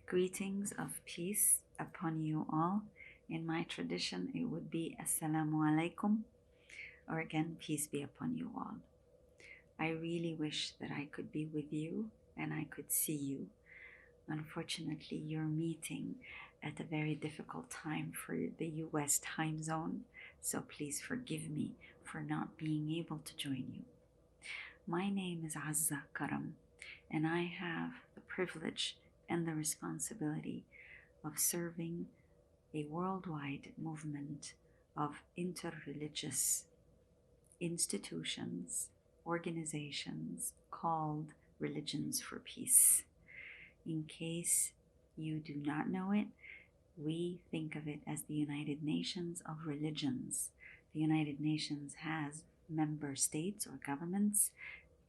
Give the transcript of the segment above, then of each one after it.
Greetings of peace upon you all. In my tradition, it would be Assalamu alaikum, or again, peace be upon you all. I really wish that I could be with you and I could see you. Unfortunately, you're meeting at a very difficult time for the US time zone, so please forgive me for not being able to join you. My name is Azza Karam, and I have the privilege and the responsibility of serving a worldwide movement of interreligious institutions, organizations called Religions for Peace. In case you do not know it, we think of it as the United Nations of Religions. The United Nations has member states or governments.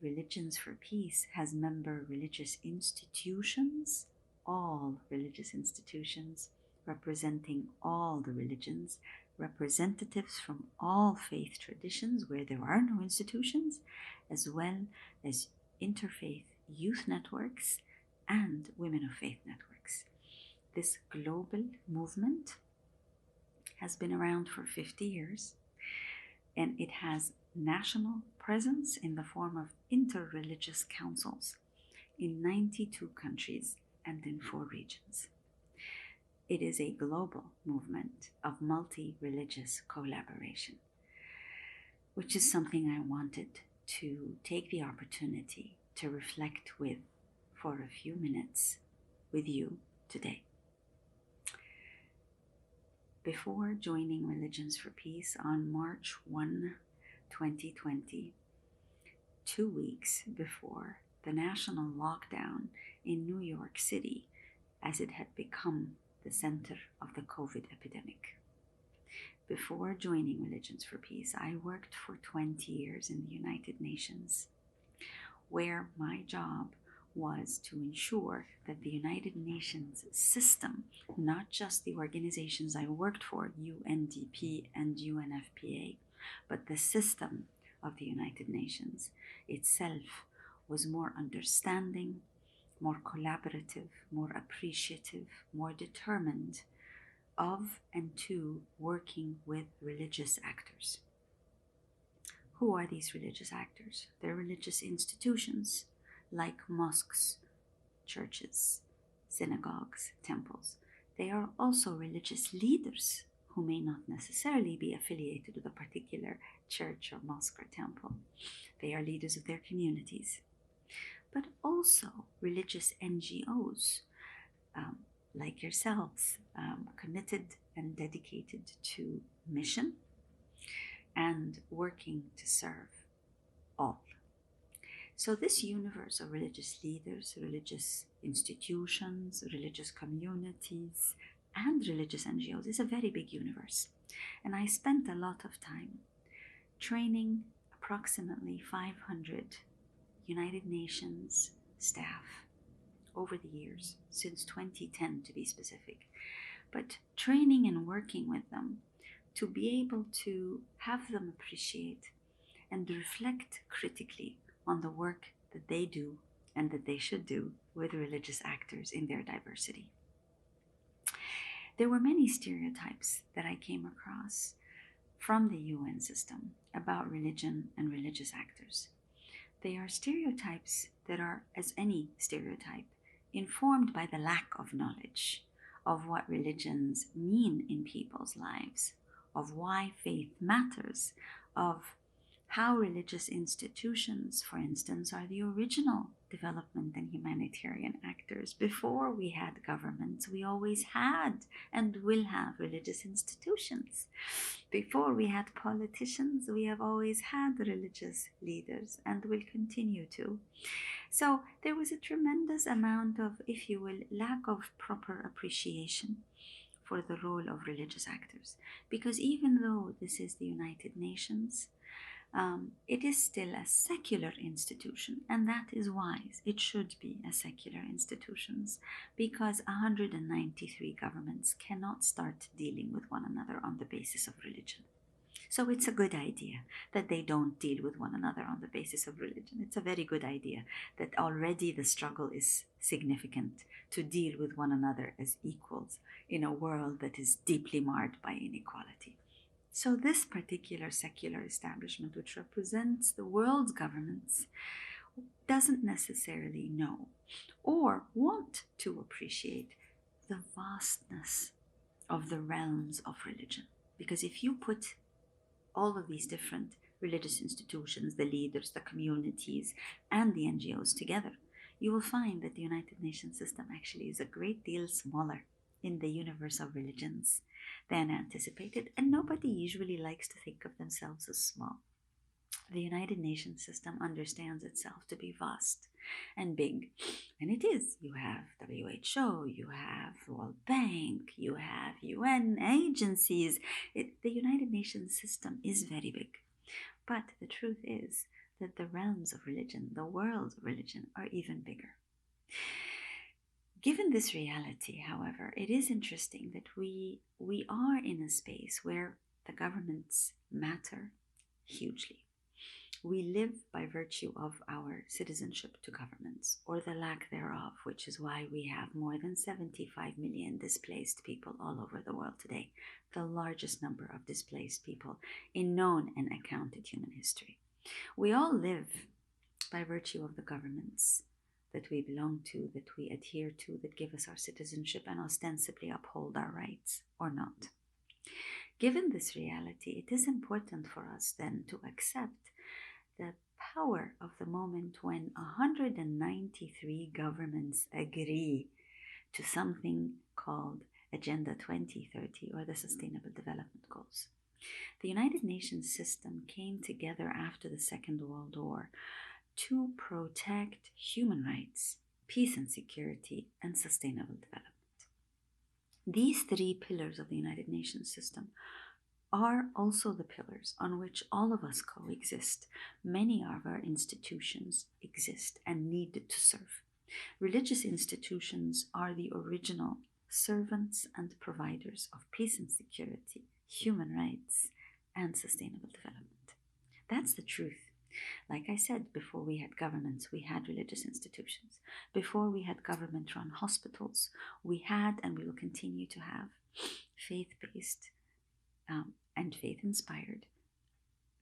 Religions for Peace has member religious institutions, all religious institutions, representing all the religions, representatives from all faith traditions where there are no institutions, as well as interfaith youth networks and women of faith networks. This global movement has been around for 50 years, and it has national presence in the form of interreligious councils in 92 countries and in 4 regions. It is a global movement of multi-religious collaboration, which is something I wanted to take the opportunity to reflect with for a few minutes with you today. Before joining Religions for Peace on March 1, 2020, 2 weeks before the national lockdown in New York City, as it had become the center of the COVID epidemic. Before joining Religions for Peace, I worked for 20 years in the United Nations, where my job was to ensure that the United Nations system, not just the organizations I worked for, UNDP and UNFPA, but the system of the United Nations itself was more understanding, more collaborative, more appreciative, more determined of and to working with religious actors. Who are these religious actors? They're religious institutions like mosques, churches, synagogues, temples. They are also religious leaders who may not necessarily be affiliated with a particular church or mosque or temple. They are leaders of their communities. But also religious NGOs like yourselves, committed and dedicated to mission and working to serve all. So this universe of religious leaders, religious institutions, religious communities, and religious NGOs is a very big universe. And I spent a lot of time training approximately 500 United Nations staff over the years, since 2010 to be specific, but training and working with them to be able to have them appreciate and reflect critically on the work that they do and that they should do with religious actors in their diversity. There were many stereotypes that I came across from the UN system about religion and religious actors. They are stereotypes that are, as any stereotype, informed by the lack of knowledge of what religions mean in people's lives, of why faith matters, of how religious institutions, for instance, are the original development and humanitarian actors. Before we had governments, we always had and will have religious institutions. Before we had politicians, we have always had religious leaders and will continue to. So there was a tremendous amount of, if you will, lack of proper appreciation for the role of religious actors. Because even though this is the United Nations, it is still a secular institution, and that is wise. It should be a secular institution because 193 governments cannot start dealing with one another on the basis of religion. So it's a good idea that they don't deal with one another on the basis of religion. It's a very good idea that already the struggle is significant to deal with one another as equals in a world that is deeply marred by inequality. So this particular secular establishment, which represents the world's governments, doesn't necessarily know or want to appreciate the vastness of the realms of religion. Because if you put all of these different religious institutions, the leaders, the communities, and the NGOs together, you will find that the United Nations system actually is a great deal smaller in the universe of religions than anticipated, and nobody usually likes to think of themselves as small. The United Nations system understands itself to be vast and big, and it is. You have WHO, you have World Bank, you have UN agencies. The United Nations system is very big. But the truth is that the realms of religion, the worlds of religion, are even bigger. Given this reality, however, it is interesting that we are in a space where the governments matter hugely. We live by virtue of our citizenship to governments, or the lack thereof, which is why we have more than 75 million displaced people all over the world today, the largest number of displaced people in known and accounted human history. We all live by virtue of the governments that we belong to, that we adhere to, that give us our citizenship and ostensibly uphold our rights, or not. Given this reality, it is important for us then to accept the power of the moment when 193 governments agree to something called Agenda 2030, or the Sustainable Development Goals. The United Nations system came together after the Second World War to protect human rights, peace and security, and sustainable development. These three pillars of the United Nations system are also the pillars on which all of us coexist. Many of our institutions exist and need to serve. Religious institutions are the original servants and providers of peace and security, human rights, and sustainable development. That's the truth. Like I said, before we had governments, we had religious institutions. Before we had government-run hospitals, we had and we will continue to have faith-based and faith-inspired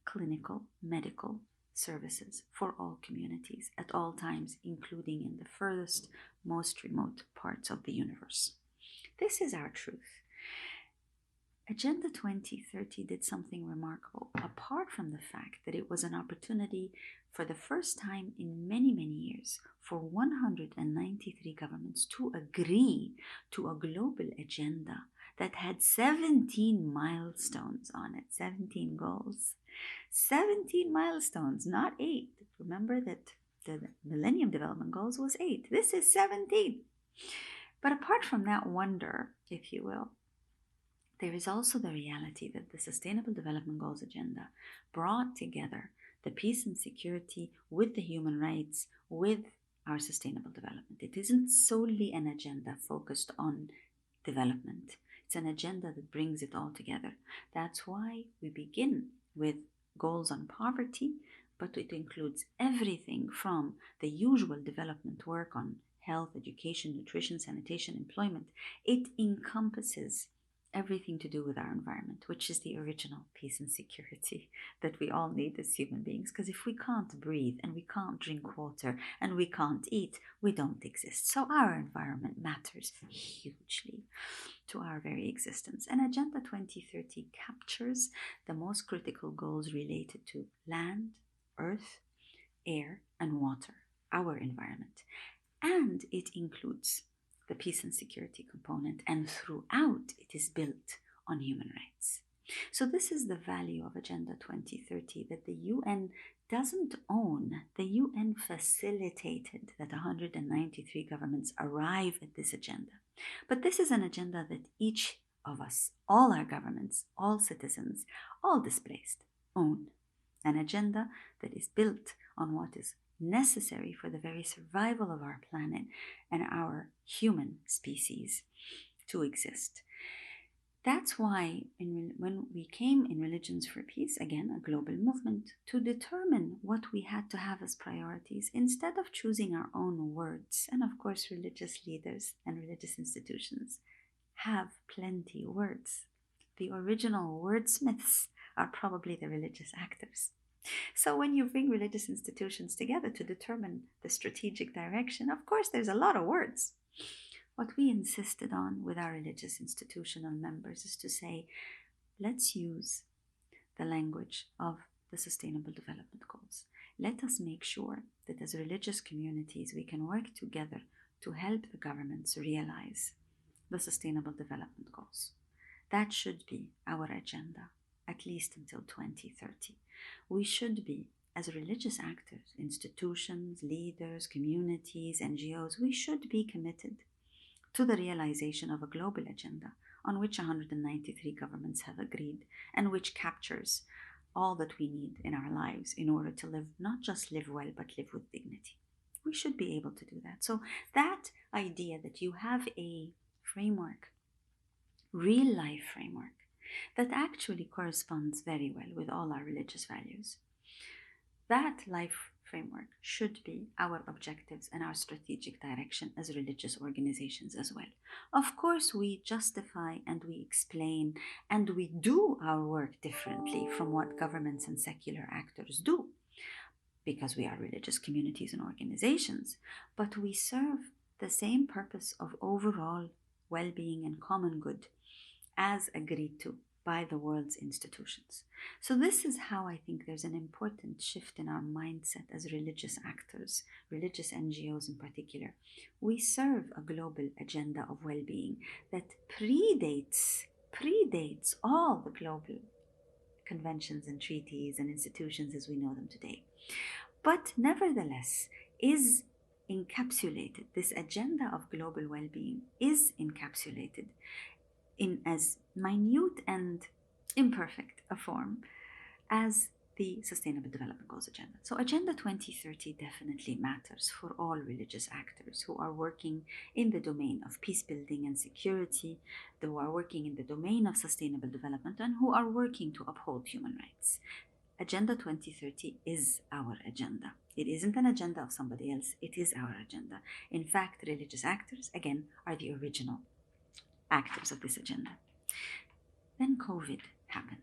clinical, medical services for all communities at all times, including in the furthest, most remote parts of the universe. This is our truth. Agenda 2030 did something remarkable, apart from the fact that it was an opportunity for the first time in many, many years for 193 governments to agree to a global agenda that had 17 milestones on it, 17 goals. 17 milestones, not 8. Remember that the Millennium Development Goals was 8. This is 17. But apart from that wonder, if you will, there is also the reality that the Sustainable Development Goals agenda brought together the peace and security with the human rights, with our sustainable development. It isn't solely an agenda focused on development. It's an agenda that brings it all together. That's why we begin with goals on poverty, but it includes everything from the usual development work on health, education, nutrition, sanitation, employment. It encompasses everything to do with our environment, which is the original peace and security that we all need as human beings. Because if we can't breathe and we can't drink water and we can't eat, we don't exist. So our environment matters hugely to our very existence. And Agenda 2030 captures the most critical goals related to land, earth, air, and water, our environment. And it includes the peace and security component, and throughout it is built on human rights. So this is the value of Agenda 2030 that the UN doesn't own. The UN facilitated that 193 governments arrive at this agenda. But this is an agenda that each of us, all our governments, all citizens, all displaced, own. An agenda that is built on what is necessary for the very survival of our planet and our human species to exist. That's why when we came in Religions for Peace, again, a global movement, to determine what we had to have as priorities, instead of choosing our own words, and of course, religious leaders and religious institutions have plenty words. The original wordsmiths are probably the religious actors. So when you bring religious institutions together to determine the strategic direction, of course, there's a lot of words. What we insisted on with our religious institutional members is to say, let's use the language of the Sustainable Development Goals. Let us make sure that as religious communities we can work together to help the governments realize the Sustainable Development Goals. That should be our agenda, at least until 2030. We should be, as religious actors, institutions, leaders, communities, NGOs, we should be committed to the realization of a global agenda on which 193 governments have agreed and which captures all that we need in our lives in order to live, not just live well, but live with dignity. We should be able to do that. So that idea that you have a framework, real life framework, that actually corresponds very well with all our religious values, that life framework should be our objectives and our strategic direction as religious organizations as well. Of course, we justify and we explain and we do our work differently from what governments and secular actors do, because we are religious communities and organizations, but we serve the same purpose of overall well-being and common good as agreed to by the world's institutions. So this is how I think there's an important shift in our mindset as religious actors, religious NGOs in particular. We serve a global agenda of well-being that predates all the global conventions and treaties and institutions as we know them today. But nevertheless is encapsulated, this agenda of global well-being is encapsulated in as minute and imperfect a form as the Sustainable Development Goals agenda. So Agenda 2030 definitely matters for all religious actors who are working in the domain of peace building and security, who are working in the domain of sustainable development, and who are working to uphold human rights. Agenda 2030 is our agenda. It isn't an agenda of somebody else, it is our agenda. In fact, religious actors, again, are the original actors of this agenda. Then COVID happened.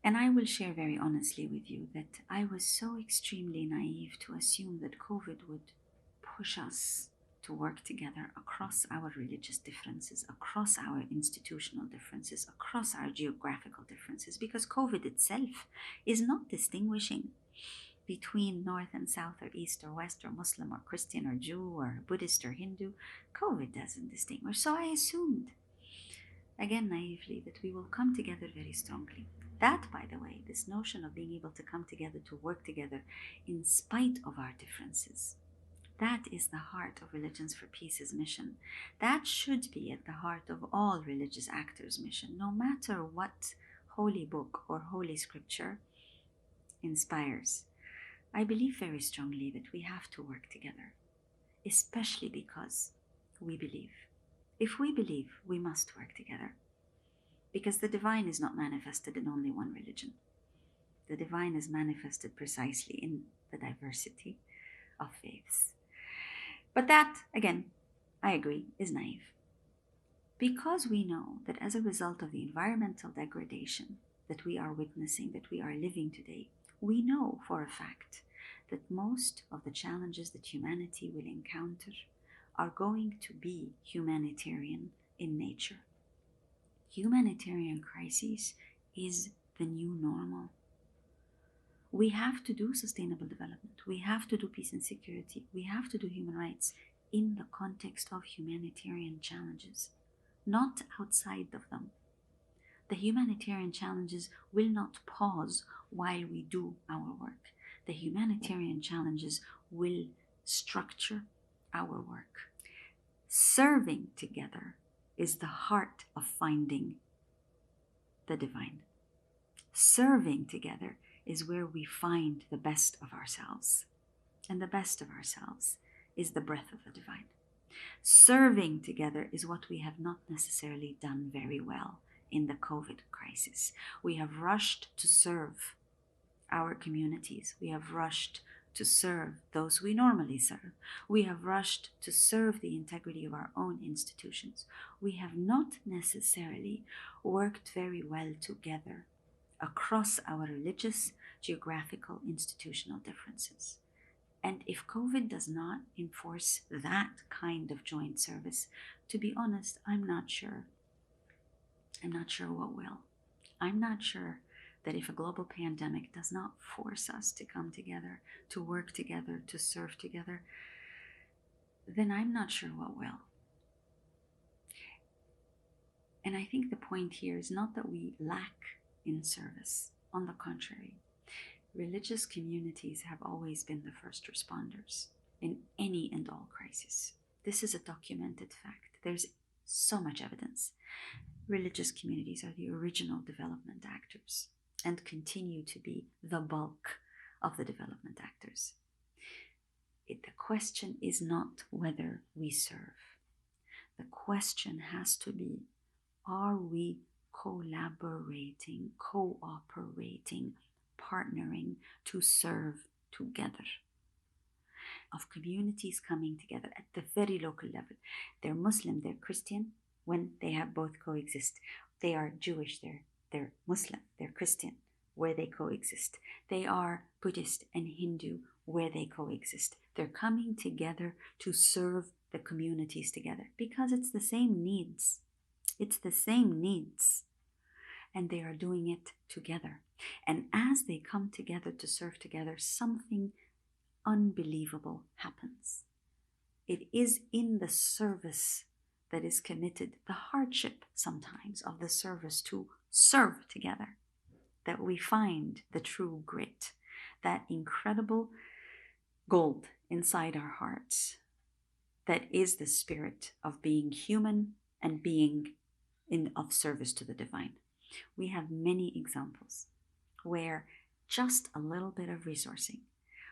And I will share very honestly with you that I was so extremely naive to assume that COVID would push us to work together across our religious differences, across our institutional differences, across our geographical differences, because COVID itself is not distinguishing between North and South or East or West or Muslim or Christian or Jew or Buddhist or Hindu. COVID doesn't distinguish. So I assumed, again naively, that we will come together very strongly. That, by the way, this notion of being able to come together, to work together in spite of our differences, that is the heart of Religions for Peace's mission. That should be at the heart of all religious actors' mission, no matter what holy book or holy scripture inspires. I believe very strongly that we have to work together, especially because we believe. If we believe, we must work together, because the divine is not manifested in only one religion. The divine is manifested precisely in the diversity of faiths. But that, again, I agree, is naive. Because we know that as a result of the environmental degradation that we are witnessing, that we are living today, we know for a fact that most of the challenges that humanity will encounter are going to be humanitarian in nature. Humanitarian crises is the new normal. We have to do sustainable development. We have to do peace and security. We have to do human rights in the context of humanitarian challenges, not outside of them. The humanitarian challenges will not pause while we do our work. The humanitarian challenges will structure our work. Serving together is the heart of finding the divine. Serving together is where we find the best of ourselves. And the best of ourselves is the breath of the divine. Serving together is what we have not necessarily done very well in the COVID crisis. We have rushed to serve our communities. We have rushed to serve those we normally serve. We have rushed to serve the integrity of our own institutions. We have not necessarily worked very well together across our religious, geographical, institutional differences. And if COVID does not enforce that kind of joint service, to be honest, I'm not sure. I'm not sure what will. I'm not sure that if a global pandemic does not force us to come together, to work together, to serve together, then I'm not sure what will. And I think the point here is not that we lack in service. On the contrary, religious communities have always been the first responders in any and all crisis. This is a documented fact. There's so much evidence. Religious communities are the original development actors and continue to be the bulk of the development actors. The question is not whether we serve. The question has to be, are we collaborating, cooperating, partnering to serve together? Of communities coming together at the very local level. They're Muslim, they're Christian, when they have both coexist. They are Jewish, they're Muslim, they're Christian, where they coexist. They are Buddhist and Hindu, where they coexist. They're coming together to serve the communities together because it's the same needs. It's the same needs. And they are doing it together. And as they come together to serve together, something unbelievable happens. It is in the service that is committed, the hardship sometimes of the service to serve together, that we find the true grit, that incredible gold inside our hearts that is the spirit of being human and being of service to the divine. We have many examples where just a little bit of resourcing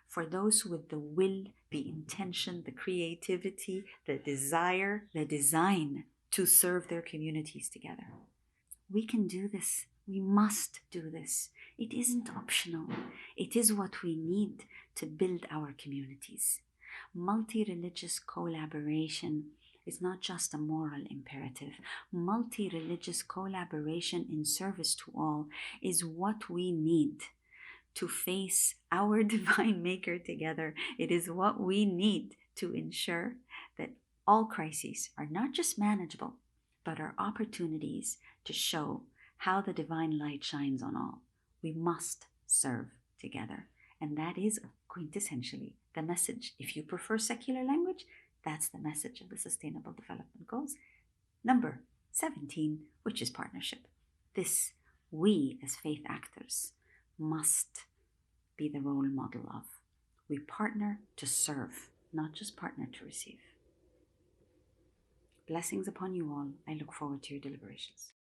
for those with the will, the intention, the creativity, the desire, the design to serve their communities together. We can do this. We must do this. It isn't optional. It is what we need to build our communities. Multi-religious collaboration is not just a moral imperative. Multi-religious collaboration in service to all is what we need to face our divine maker together. It is what we need to ensure that all crises are not just manageable, but are opportunities to show how the divine light shines on all. We must serve together. And that is quintessentially the message. If you prefer secular language, that's the message of the Sustainable Development Goals. Number 17, which is partnership. This, we as faith actors must be the role model of. We partner to serve, not just partner to receive. Blessings upon you all. I look forward to your deliberations.